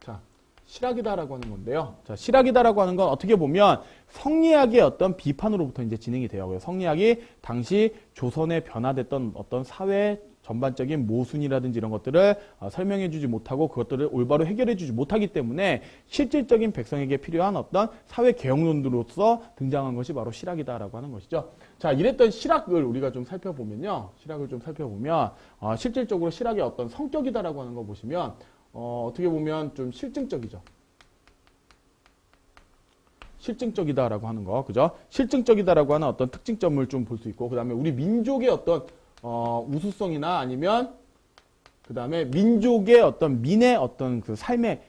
자, 실학이다라고 하는 건데요. 자, 실학이다라고 하는 건 어떻게 보면 성리학의 어떤 비판으로부터 이제 진행이 돼요. 그래서 성리학이 당시 조선에 변화됐던 어떤 사회 전반적인 모순이라든지 이런 것들을 설명해주지 못하고 그것들을 올바로 해결해주지 못하기 때문에 실질적인 백성에게 필요한 어떤 사회 개혁론으로서 등장한 것이 바로 실학이다라고 하는 것이죠. 자, 이랬던 실학을 우리가 좀 살펴보면요. 실학을 좀 살펴보면 실질적으로 실학의 어떤 성격이다라고 하는 거 보시면 어떻게 보면 좀 실증적이죠. 실증적이다라고 하는 거, 그죠? 실증적이다라고 하는 어떤 특징점을 좀 볼 수 있고, 그 다음에 우리 민족의 어떤 우수성이나 아니면 그 다음에 민족의 어떤 민의 어떤 그 삶의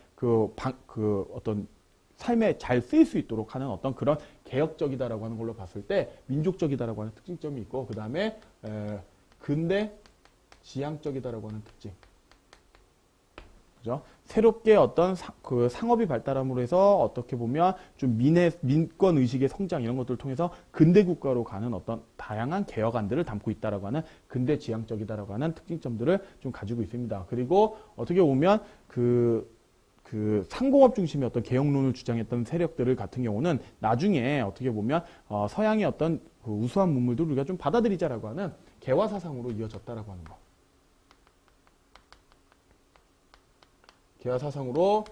어떤 삶에 잘 쓰일 수 있도록 하는 어떤 그런 개혁적이다라고 하는 걸로 봤을 때 민족적이다라고 하는 특징점이 있고, 그 다음에 근대 지향적이다라고 하는 특징. 그죠? 새롭게 어떤 그 상업이 발달함으로 해서 어떻게 보면 좀 민권 의식의 성장 이런 것들을 통해서 근대 국가로 가는 어떤 다양한 개혁안들을 담고 있다라고 하는 근대 지향적이다라고 하는 특징점들을 좀 가지고 있습니다. 그리고 어떻게 보면 그 상공업 중심의 어떤 개혁론을 주장했던 세력들을 같은 경우는 나중에 어떻게 보면 서양의 어떤 그 우수한 문물들을 우리가 좀 받아들이자라고 하는 개화 사상으로 이어졌다라고 하는 거. 개화 사상으로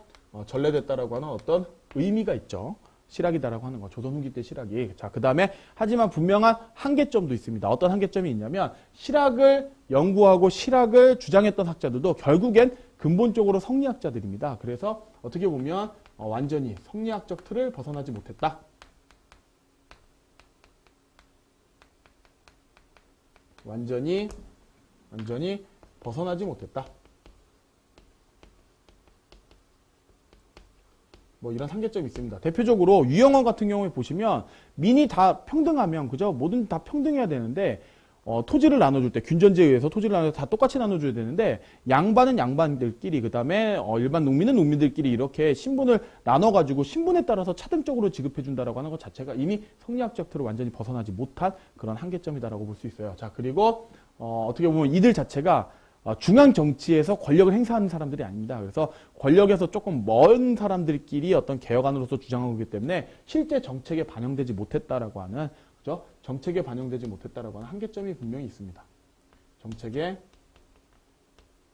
전래됐다라고 하는 어떤 의미가 있죠. 실학이다라고 하는 거. 조선 후기 때 실학이. 자, 그 다음에 하지만 분명한 한계점도 있습니다. 어떤 한계점이 있냐면 실학을 연구하고 실학을 주장했던 학자들도 결국엔 근본적으로 성리학자들입니다. 그래서 어떻게 보면 완전히 성리학적 틀을 벗어나지 못했다. 완전히 벗어나지 못했다. 뭐 이런 한계점이 있습니다. 대표적으로 유영원 같은 경우에 보시면 민이 다 평등하면 그죠? 뭐든 다 평등해야 되는데 토지를 나눠줄 때 균전제에 의해서 토지를 나눠서 다 똑같이 나눠줘야 되는데 양반은 양반들끼리 그다음에 일반 농민은 농민들끼리 이렇게 신분을 나눠가지고 신분에 따라서 차등적으로 지급해준다라고 하는 것 자체가 이미 성리학적 틀을 완전히 벗어나지 못한 그런 한계점이다라고 볼 수 있어요. 자, 그리고 어떻게 보면 이들 자체가 중앙 정치에서 권력을 행사하는 사람들이 아닙니다. 그래서 권력에서 조금 먼 사람들끼리 어떤 개혁안으로서 주장하고 있기 때문에 실제 정책에 반영되지 못했다라고 하는, 그죠? 정책에 반영되지 못했다라고 하는 한계점이 분명히 있습니다. 정책에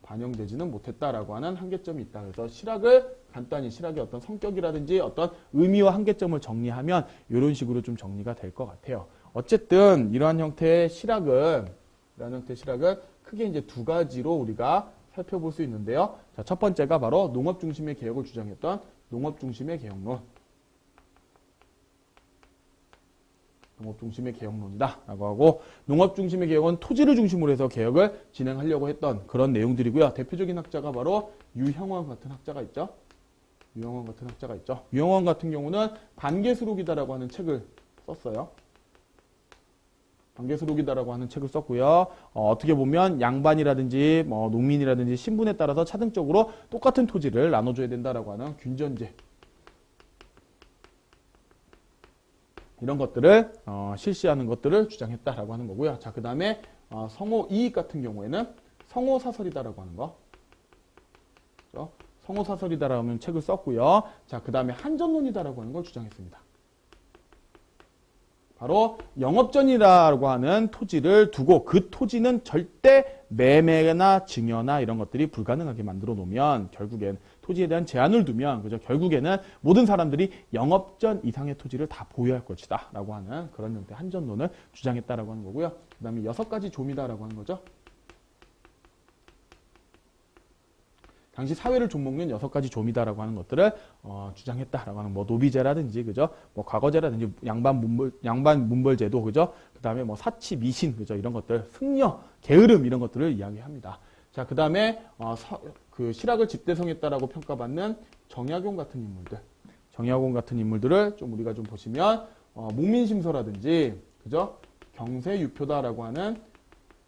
반영되지는 못했다라고 하는 한계점이 있다. 그래서 실학을 간단히 실학의 어떤 성격이라든지 어떤 의미와 한계점을 정리하면 이런 식으로 좀 정리가 될 것 같아요. 어쨌든 이러한 형태의 실학은 크게 이제 두 가지로 우리가 살펴볼 수 있는데요. 자, 첫 번째가 바로 농업 중심의 개혁을 주장했던 농업 중심의 개혁론. 농업 중심의 개혁론이다 라고 하고, 농업 중심의 개혁은 토지를 중심으로 해서 개혁을 진행하려고 했던 그런 내용들이고요. 대표적인 학자가 바로 유형원 같은 학자가 있죠. 유형원 같은 경우는 반개수록이다라고 하는 책을 썼어요. 반개수록이다라고 하는 책을 썼고요. 어떻게 보면 양반이라든지 농민이라든지 신분에 따라서 차등적으로 똑같은 토지를 나눠줘야 된다라고 하는 균전제, 이런 것들을 실시하는 것들을 주장했다라고 하는 거고요. 자, 그 다음에 성호 이익 같은 경우에는 성호사설이다라고 하는 거. 그렇죠? 성호사설이다라고 하는 책을 썼고요. 자, 그 다음에 한전론이다라고 하는 걸 주장했습니다. 바로 영업전이라고 하는 토지를 두고 그 토지는 절대 매매나 증여나 이런 것들이 불가능하게 만들어 놓으면 결국엔 토지에 대한 제한을 두면 그죠? 결국에는 모든 사람들이 영업전 이상의 토지를 다 보유할 것이다 라고 하는 그런 형태의 한전론을 주장했다라고 하는 거고요. 그 다음에 6가지 좀이다라고 하는 거죠. 당시 사회를 좀먹는 6가지 좀이다라고 하는 것들을 주장했다라고 하는 뭐 노비제라든지 그죠? 뭐 과거제라든지 양반 문벌제도 그죠? 그다음에 뭐 사치 미신 그죠? 이런 것들, 승려, 게으름 이런 것들을 이야기합니다. 자, 그다음에 그 실학을 집대성했다라고 평가받는 정약용 같은 인물들을 좀 우리가 좀 보시면 목민심서라든지 그죠? 경세유표다라고 하는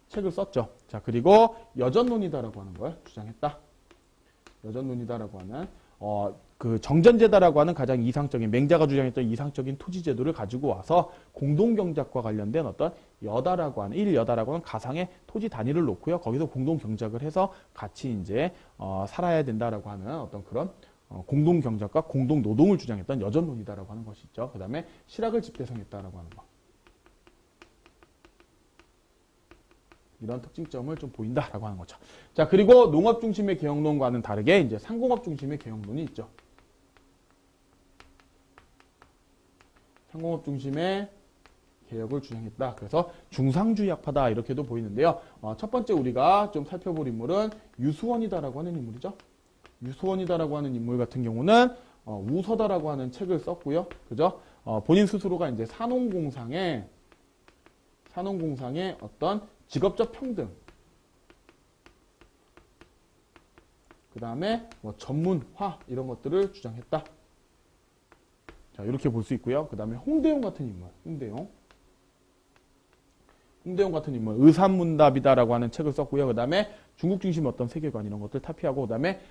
책을 썼죠. 자, 그리고 여전론이다라고 하는 걸 주장했다. 여전론이다라고 하는 그 정전제다라고 하는 가장 이상적인, 맹자가 주장했던 이상적인 토지제도를 가지고 와서 공동경작과 관련된 어떤 여다라고 하는, 일여다라고 하는 가상의 토지 단위를 놓고요. 거기서 공동경작을 해서 같이 이제 살아야 된다라고 하는 어떤 그런 공동 경작과 공동 노동을 주장했던 여전론이다라고 하는 것이 있죠. 그 다음에 실학을 집대성했다라고 하는 것. 이런 특징점을 좀 보인다라고 하는 거죠. 자, 그리고 농업 중심의 개혁론과는 다르게 이제 상공업 중심의 개혁론이 있죠. 상공업 중심의 개혁을 주장했다. 그래서 중상주의 학파다 이렇게도 보이는데요. 첫 번째 우리가 좀 살펴볼 인물은 유수원이다라고 하는 인물이죠. 유수원이다라고 하는 인물 같은 경우는 우서다라고 하는 책을 썼고요. 그죠? 본인 스스로가 이제 산업공상의 어떤 직업적 평등, 그 다음에 뭐 전문화 이런 것들을 주장했다. 자, 이렇게 볼 수 있고요. 그 다음에 홍대용 같은 인물, 홍대용 같은 인물, 의산문답이다라고 하는 책을 썼고요. 그 다음에 중국 중심 어떤 세계관 이런 것들 탈피하고, 그 다음에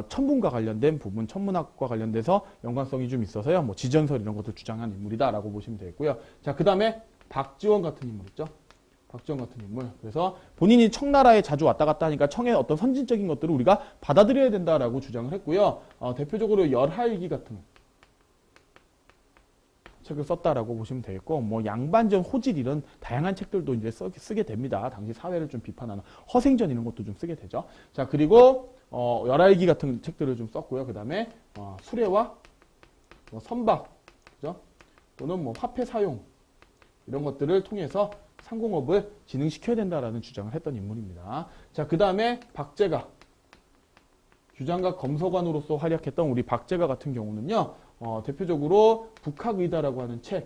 천문과 관련된 부분, 천문학과 관련돼서 연관성이 좀 있어서요. 뭐 지전설 이런 것들 주장한 인물이다라고 보시면 되겠고요. 자, 그 다음에 박지원 같은 인물 있죠. 박지원 같은 인물. 그래서 본인이 청나라에 자주 왔다 갔다 하니까 청의 어떤 선진적인 것들을 우리가 받아들여야 된다라고 주장을 했고요. 대표적으로 열하일기 같은 책을 썼다라고 보시면 되겠고, 뭐 양반전, 호질 이런 다양한 책들도 이제 쓰게 됩니다. 당시 사회를 좀 비판하는 허생전 이런 것도 좀 쓰게 되죠. 자, 그리고 열하일기 같은 책들을 좀 썼고요. 그 다음에 수레와 선박, 그죠? 또는 뭐 화폐 사용 이런 것들을 통해서 상공업을 진흥시켜야 된다라는 주장을 했던 인물입니다. 자, 그 다음에 박제가, 규장각 검서관으로서 활약했던 우리 박제가 같은 경우는요, 대표적으로 북학의다라고 하는 책,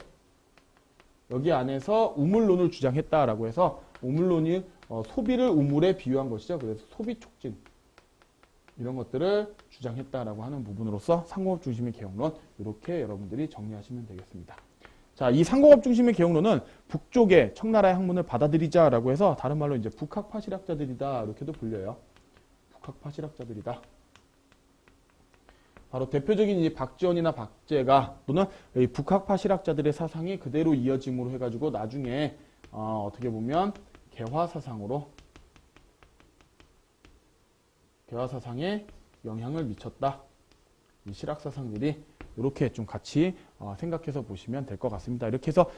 여기 안에서 우물론을 주장했다라고 해서, 우물론이 소비를 우물에 비유한 것이죠. 그래서 소비 촉진 이런 것들을 주장했다라고 하는 부분으로서 상공업 중심의 개혁론, 이렇게 여러분들이 정리하시면 되겠습니다. 자, 이 상공업 중심의 개혁론은 북쪽의 청나라의 학문을 받아들이자라고 해서 다른 말로 이제 북학파 실학자들이다 이렇게도 불려요. 북학파 실학자들이다. 바로 대표적인 이제 박지원이나 박제가 또는 이 북학파 실학자들의 사상이 그대로 이어짐으로 해가지고 나중에 어떻게 보면 개화사상에 영향을 미쳤다. 이 실학사상들이 이렇게 좀 같이 생각해서 보시면 될 것 같습니다. 이렇게 해서